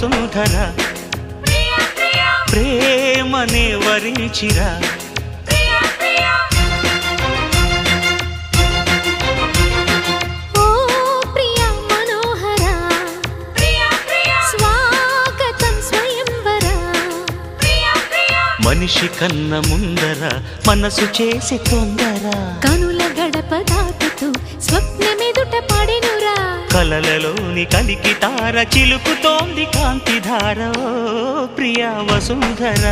వసుంధర ప్రేమనే వరించిరా మనిషి కన్న ముందర మనసు చేసి తొందర కనుల గడప దాటుతూ స్వప్నమెదుట పడెనురా కలలలోని కలికి తార చిలుకుతోంది కాంతిధార ప్రియా వసుంధర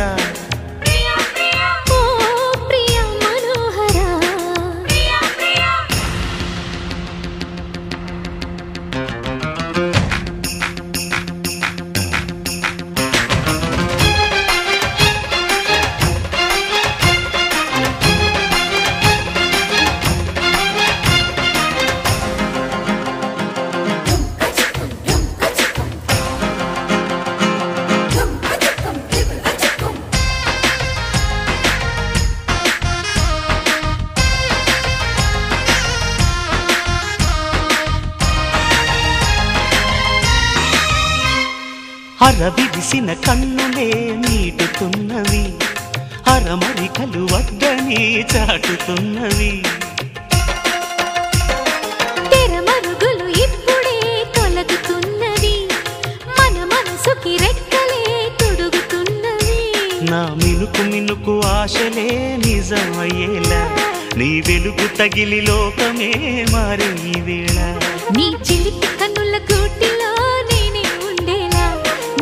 అరవిరిసిన కన్నులే నీటుతున్నవి అరమరికలు వద్దని చాటుతున్నవి తెరమరుగులు ఇప్పుడే తొలగుతున్నవి మన మనసుకి రెక్కలే తొడుగుతున్నవి నా మినుకు మినుకు ఆశలే నిజమయ్యేలా నీ వెలుగు తగిలి లోకమే మారే ఈ వేళ నీ చిలిపి కన్నుల కూటిలో నేనే ఉండేలా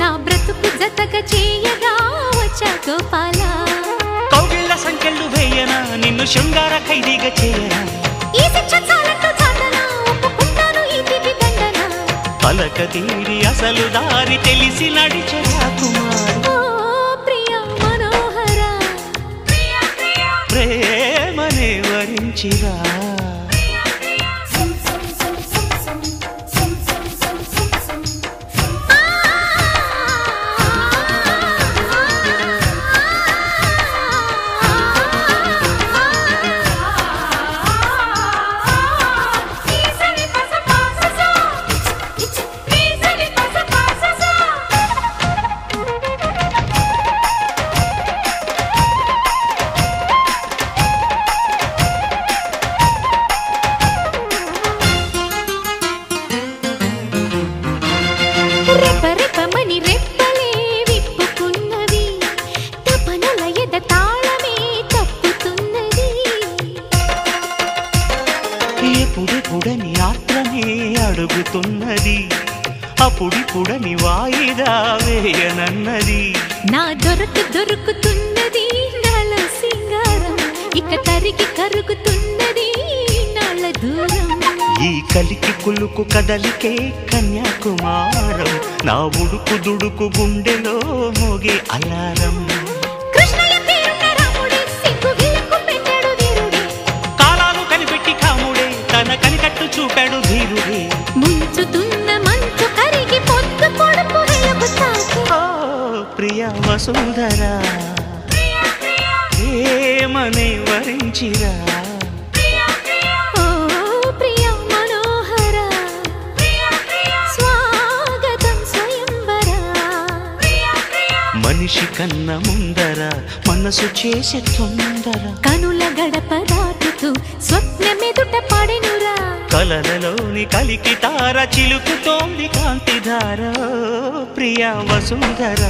నా బ్రతుకు జతగా చేయగా వచ్చా గోపాల కౌగిళ్ళ సంఖ్యలు వేయనా నిన్ను శృంగార ఖైదీగా చేయనా ఈ శిక్ష చాలంటూ చాటనా ఒప్పుకుంటాను ఈ తీపి దండన పలక తీరి అసలు దారి తెలిసి నడిచే కుమారు ప్రియా మనోహర ప్రేమనే వరించిరా రెపరెపమని రెప్పలే విప్పుకున్నవి తపనల ఎద తాళమే తప్పుతున్నది ఎప్పుడెప్పుడని ఆత్రమే అడుగుతున్నది అప్పుడిప్పుడని వాయిదా వేయనన్నది నా దొరుకుతున్నది నాలో సింగారం ఇక తరిగి కరుగుతున్నది నాళ్ళ దూరం ఈ కలికి కులుకు కదలికే కన్యాకుమారం నా ఉడుకు దుడుకు గుండెలో మోగే అలారం కృష్ణయ్య పేరున్న రాముడే సిగ్గు విలకు పెట్టాడు వీరుడే కాలాలు కనిపెట్టి కాముడే తన కనికట్టు చూపాడు ధీరుడే ముంచుతున్న మంచు కరిగి పొద్దు పొడుపు వెలుగు తాకి ప్రియా వసుంధర ఏమనే వరించిరా మనిషి కన్న ముందర మనసు చేసే తొందర కనుల గడప దాటుతూ స్వప్నమెదుట పడెనురా కలలలోని కలికి తార చిలుకుతోంది కాంతిధార ప్రియా వసుంధర